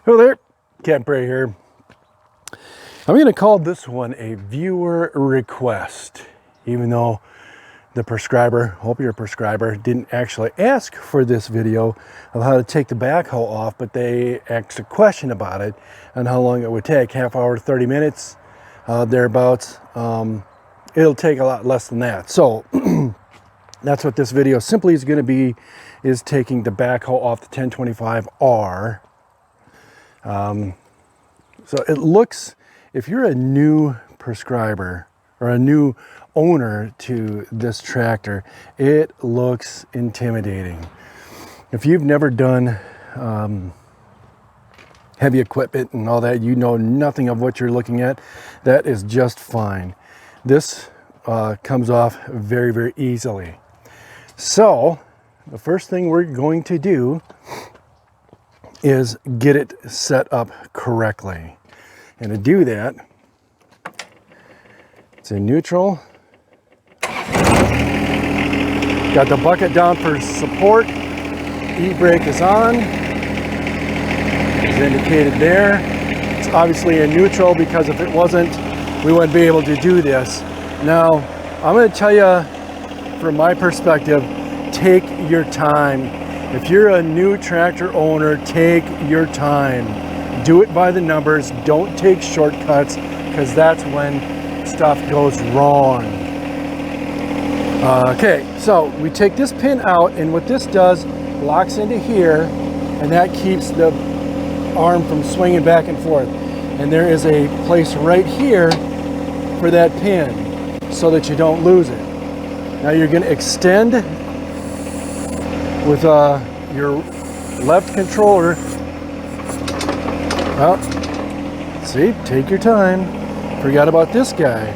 Hello there, Captain Prairie here. I'm going to call this one a viewer request, even though the prescriber, hope you're a prescriber, didn't actually ask for this video of how to take the backhoe off, but they asked a question about it and how long it would take, half hour, 30 minutes, thereabouts. It'll take a lot less than that. So that's what this video simply is going to be, is taking the backhoe off the 1025R. So it looks, if you're a new prescriber or a new owner to this tractor, it looks intimidating. If you've never done heavy equipment and all that, you know nothing of what you're looking at, that is just fine. This comes off very, very easily. So the first thing we're going to do is get it set up correctly. And to do that, it's in neutral. Got the bucket down for support. E-brake is on, as indicated there. It's obviously in neutral because if it wasn't, we wouldn't be able to do this. Now, I'm going to tell you from my perspective, take your time. If you're a new tractor owner, take your time. Do it by the numbers. Don't take shortcuts, because that's when stuff goes wrong. Okay, so we take this pin out, and what this does, locks into here, and that keeps the arm from swinging back and forth. And there is a place right here for that pin so that you don't lose it. Now you're going to extend with your left controller. Well, see, take your time. Forgot about this guy.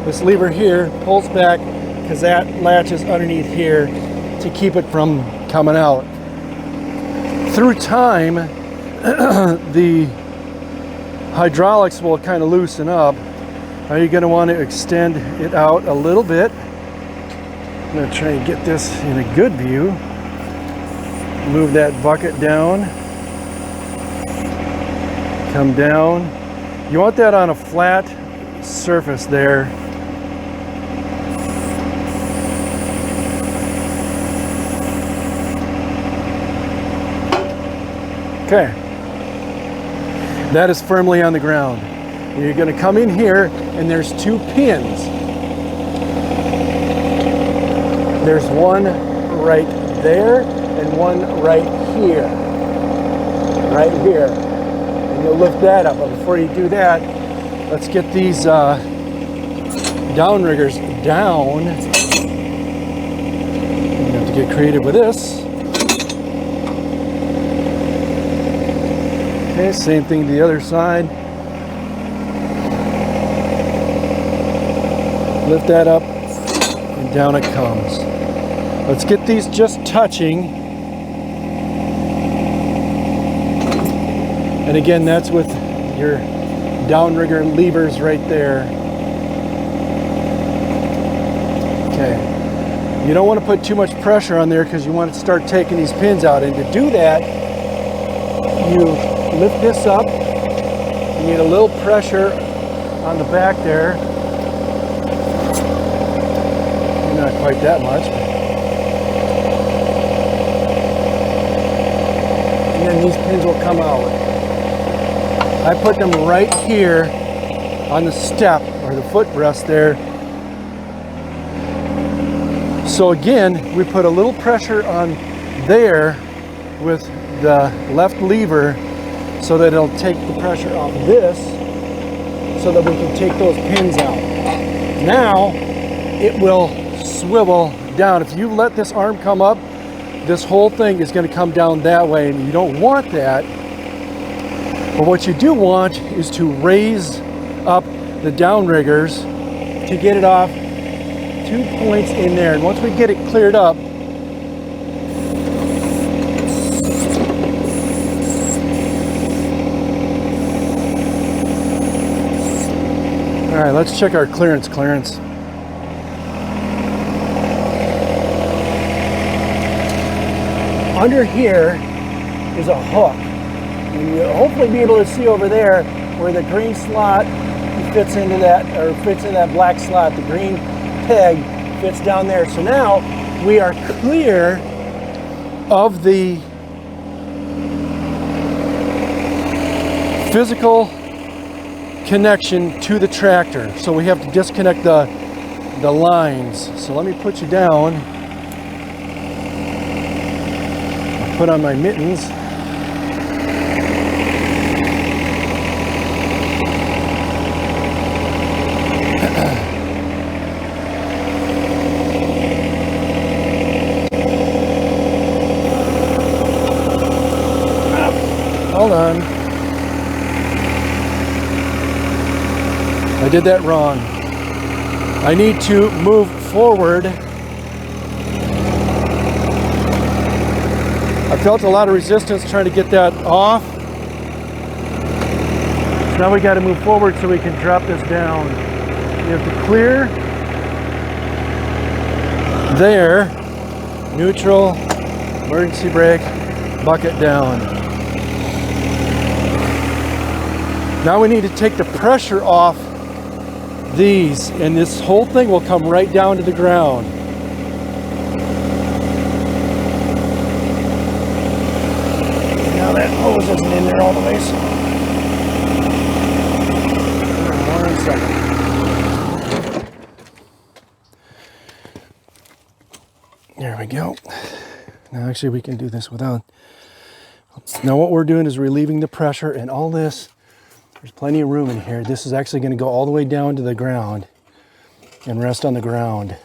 This lever here pulls back because that latches underneath here to keep it from coming out. Through time, the hydraulics will kind of loosen up. Now you're going to want to extend it out a little bit. I'm going to try and get this in a good view. Move that bucket down. Come down. You want that on a flat surface there. Okay. That is firmly on the ground. And you're going to come in here, and there's two pins. There's one right there and one right here. Right here. And you'll lift that up. But before you do that, let's get these downriggers down. You have to get creative with this. Okay, same thing to the other side. Lift that up, and down it comes. Let's get these just touching. And again, that's with your downrigger levers right there. Okay. You don't want to put too much pressure on there because you want to start taking these pins out. And to do that, you lift this up. You need a little pressure on the back there. Not quite that much. And then these pins will come out. I put them right here on the step or the footrest there. So again, we put a little pressure on there with the left lever so that it'll take the pressure off this so that we can take those pins out. Now it will swivel down. If you let this arm come up, this whole thing is going to come down that way, and you don't want that. But what you do want is to raise up the downriggers to get it off 2 points in there. And once we get it cleared up, all right, let's check our clearance. Under here is a hook. And you'll hopefully be able to see over there where the green slot fits into that, or fits in that black slot. The green peg fits down there. So now we are clear of the physical connection to the tractor. So we have to disconnect the lines. So let me put you down. I'll put on my mittens. Hold on. I did that wrong. I need to move forward. I felt a lot of resistance trying to get that off. So now we got to move forward so we can drop this down. You have to clear there, neutral, emergency brake, bucket down. Now we need to take the pressure off these, and this whole thing will come right down to the ground. Now that hose isn't in there all the way, so 1 second. There we go. Now actually we can do this without. Now what we're doing is relieving the pressure, and all this, there's plenty of room in here. This is actually going to go all the way down to the ground and rest on the ground.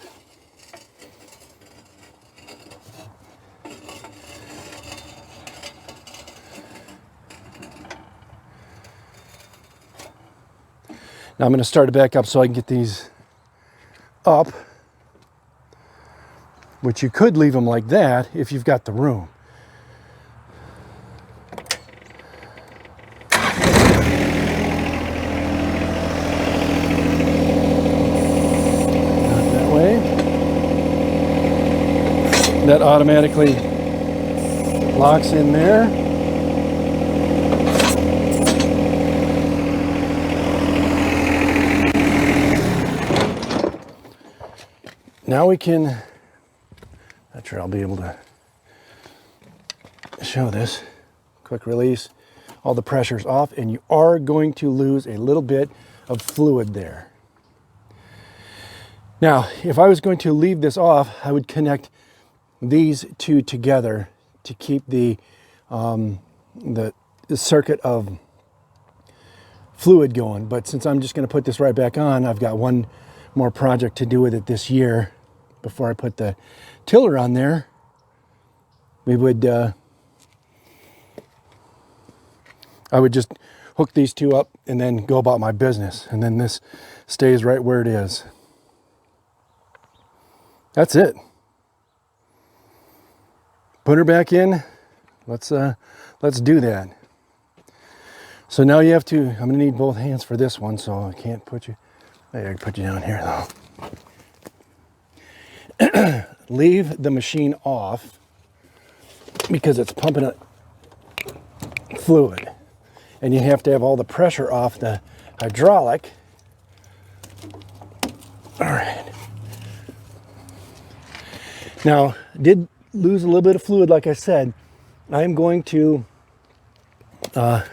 Now I'm going to start it back up so I can get these up, which you could leave them like that if you've got the room. That automatically locks in there. Now we can, not sure I'll be able to show this. Quick release, all the pressure's off, and you are going to lose a little bit of fluid there. Now, if I was going to leave this off, I would connect these two together to keep the circuit of fluid going. But since I'm just going to put this right back on, I've got one more project to do with it this year before I put the tiller on there. We would I would just hook these two up and then go about my business, and then this stays right where it is. That's it. Put her back in. Let's do that. So now you have to, I'm gonna need both hands for this one, so I can't put you, I can put you down here though. Leave the machine off because it's pumping fluid, and you have to have all the pressure off the hydraulic. All right. Now, did lose a little bit of fluid, like I said. I'm going to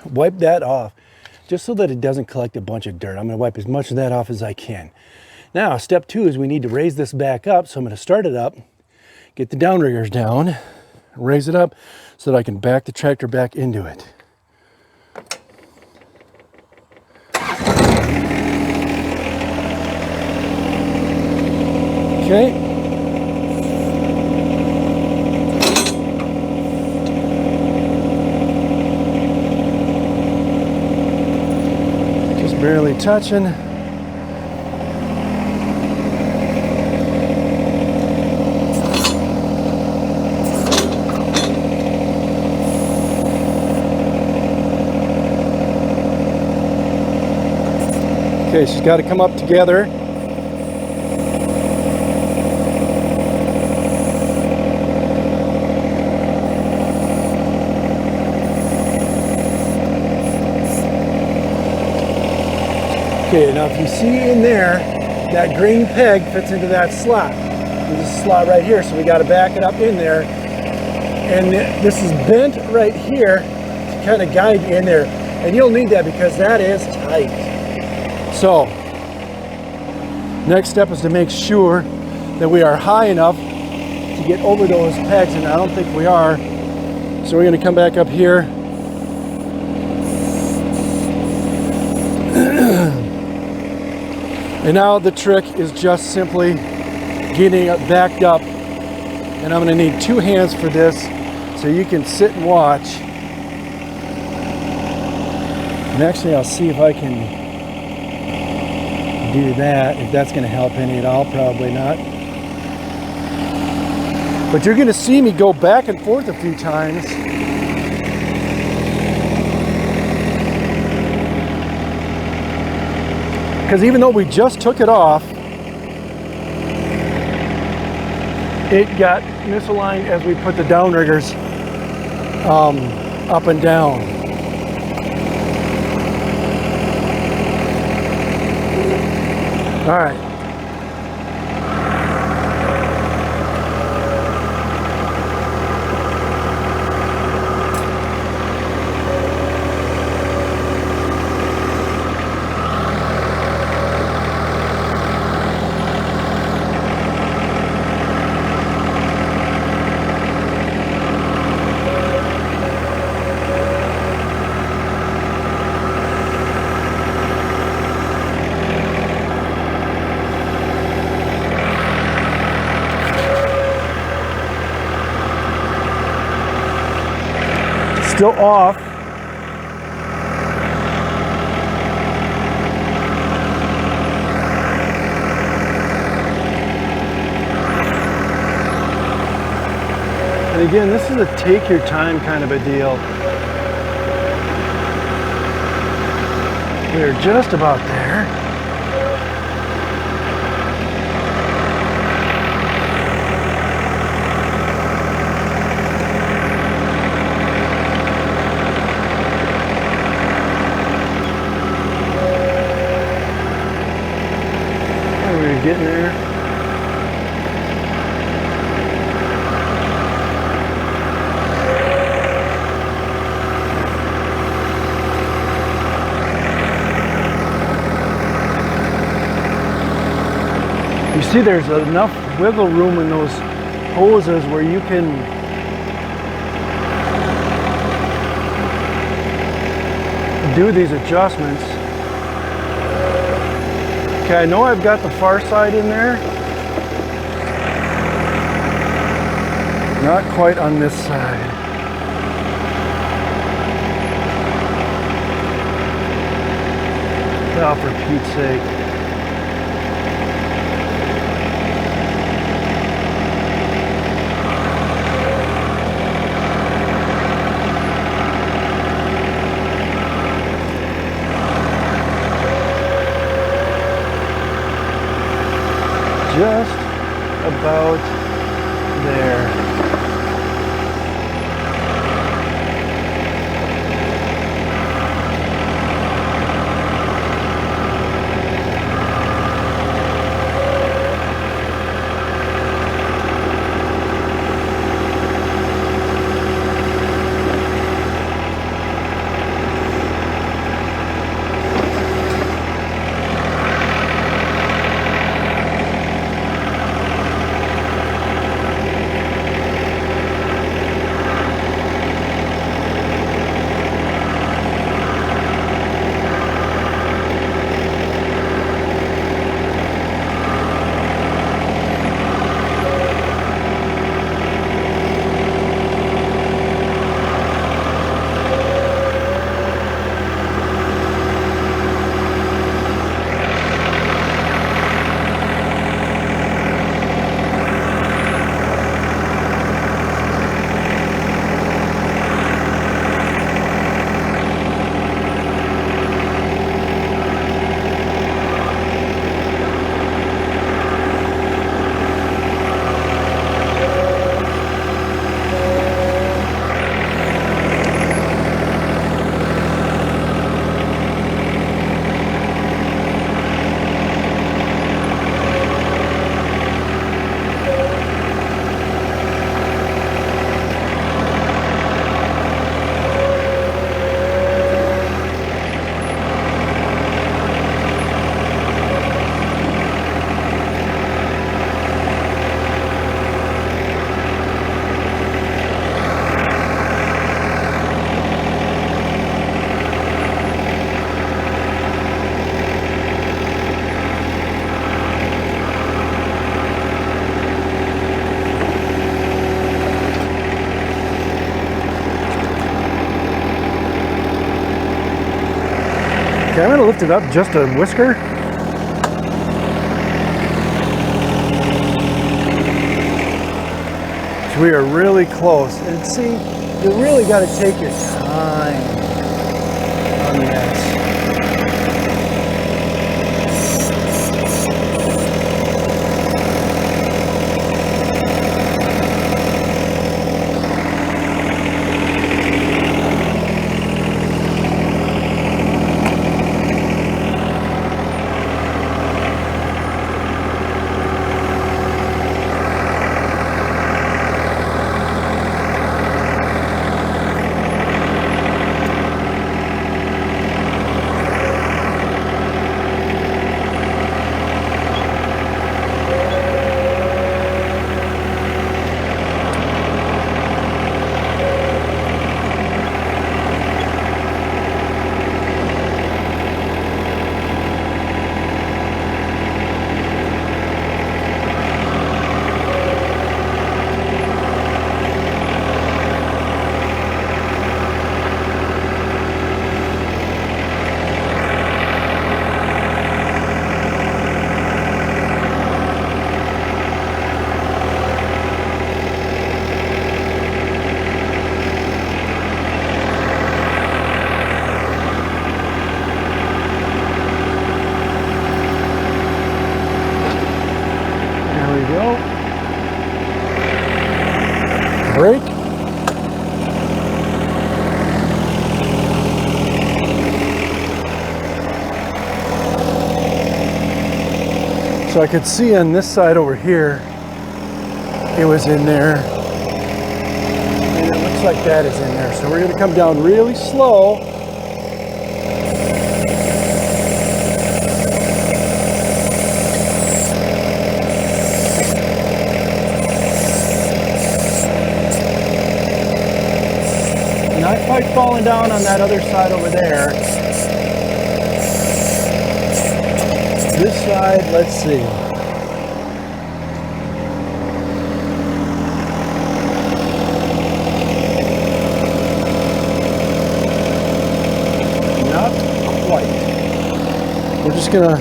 wipe that off just so that it doesn't collect a bunch of dirt. I'm going to wipe as much of that off as I can. Now, step 2 is we need to raise this back up. So I'm going to start it up, get the downriggers down, raise it up so that I can back the tractor back into it. Okay. Barely touching. Okay, she's got to come up together. Okay, now if you see in there, that green peg fits into that slot. There's a slot right here, so we got to back it up in there. And this is bent right here to kind of guide you in there. And you'll need that because that is tight. So, next step is to make sure that we are high enough to get over those pegs, and I don't think we are. So we're going to come back up here. And now the trick is just simply getting it backed up. And I'm going to need 2 hands for this, so you can sit and watch. And actually I'll see if I can do that, if that's going to help any at all. Probably not. But you're going to see me go back and forth a few times. Because even though we just took it off, it got misaligned as we put the downriggers up and down. All right. Still off. And again, this is a take your time kind of a deal. We're just about there. Getting there. You see there's enough wiggle room in those hoses where you can do these adjustments. Okay, I know I've got the far side in there. Not quite on this side. Oh, for Pete's sake. Just about there. Okay, I'm going to lift it up just a whisker. So we are really close. And see, you really got to take your time on this. Brake. So I could see on this side over here, it was in there. And it looks like that is in there. So we're going to come down really slow. Not quite falling down on that other side over there. This side, let's see. Not quite. We're just gonna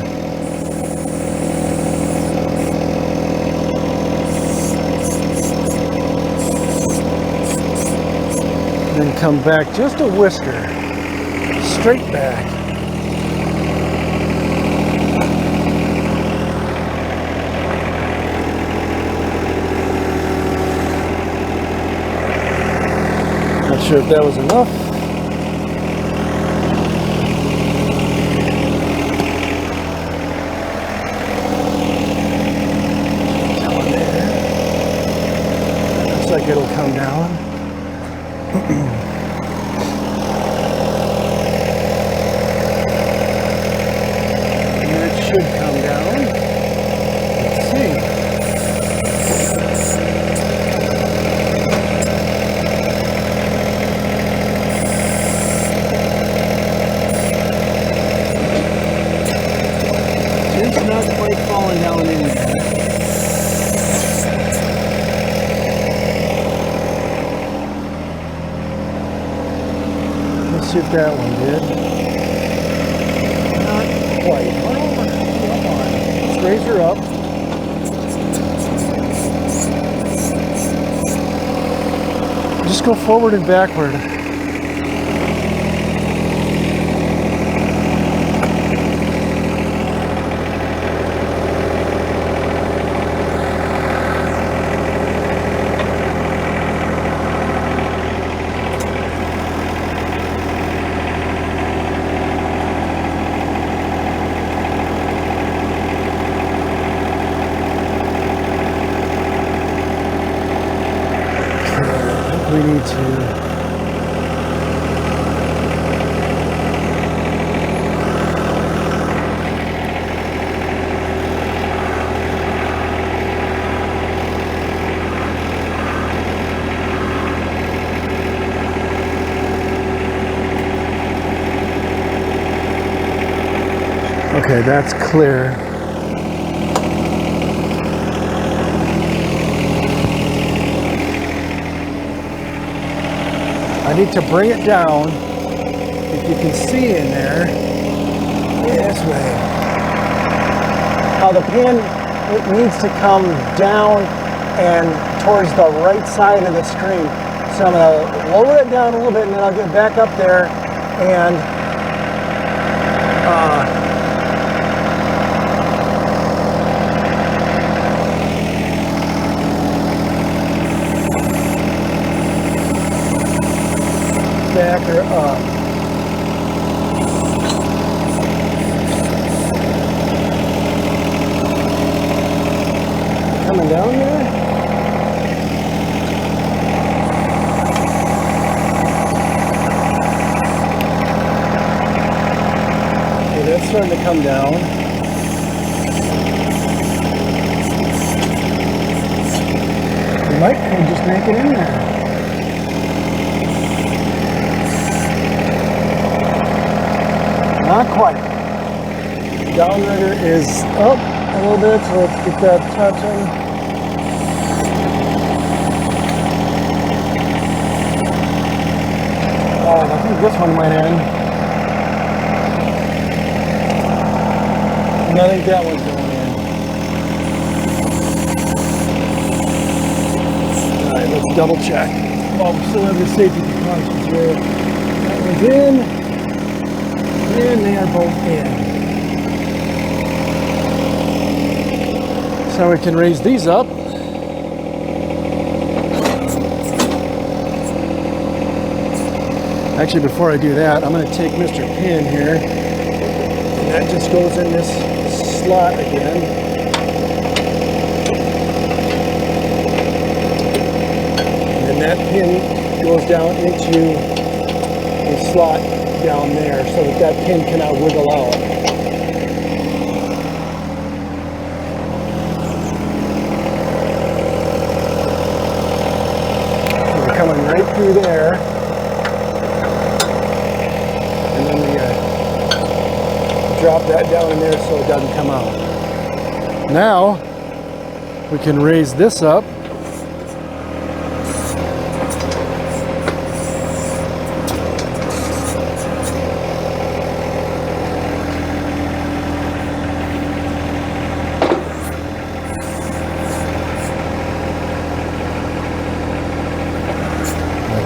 then come back just a whisker, straight back. Not sure if that was enough. Down there. Looks like it'll come down. And it should come down. Let's see. It's not quite falling down in there. Let's see if that one did. Not quite. Come on. Let's raise her up. Just go forward and backward. We need to okay, that's clear. I need to bring it down, if you can see in there. This way. Now the pin, it needs to come down and towards the right side of the screen. So I'm going to lower it down a little bit and then I'll get back up there and back her up. Coming down there? Okay, that's starting to come down. We might could just make it in there. Not quite. Downrigger is up a little bit, so let's get that touching. Oh, I think this one went in. And I think that one's going in. Alright, let's double check. Well, we still have the safety precautions here. That one's in. And they are both in. So we can raise these up. Actually, before I do that, I'm going to take Mr. Pin here. And that just goes in this slot again. And then that pin goes down into the slot down there so that that pin cannot wiggle out. So we're coming right through there, and then we drop that down in there so it doesn't come out. Now we can raise this up.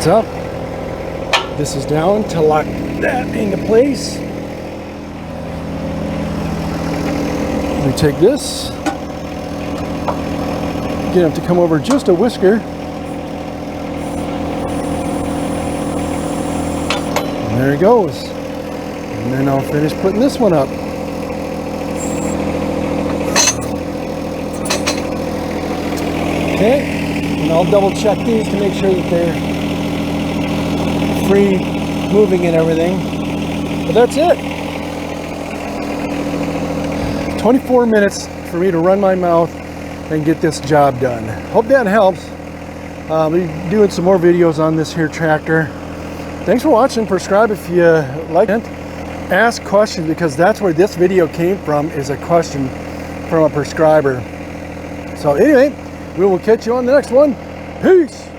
Up. This is down to lock that into place. We take this. You have to come over just a whisker. And there it goes. And then I'll finish putting this one up. Okay. And I'll double check these to make sure that they're free moving and everything, but that's it. 24 minutes for me to run my mouth and get this job done. Hope that helps. I'll be doing some more videos on this here tractor. Thanks for watching. Subscribe if you like it. Ask questions, because that's where this video came from, is a question from a prescriber. So anyway, we will catch you on the next one. Peace.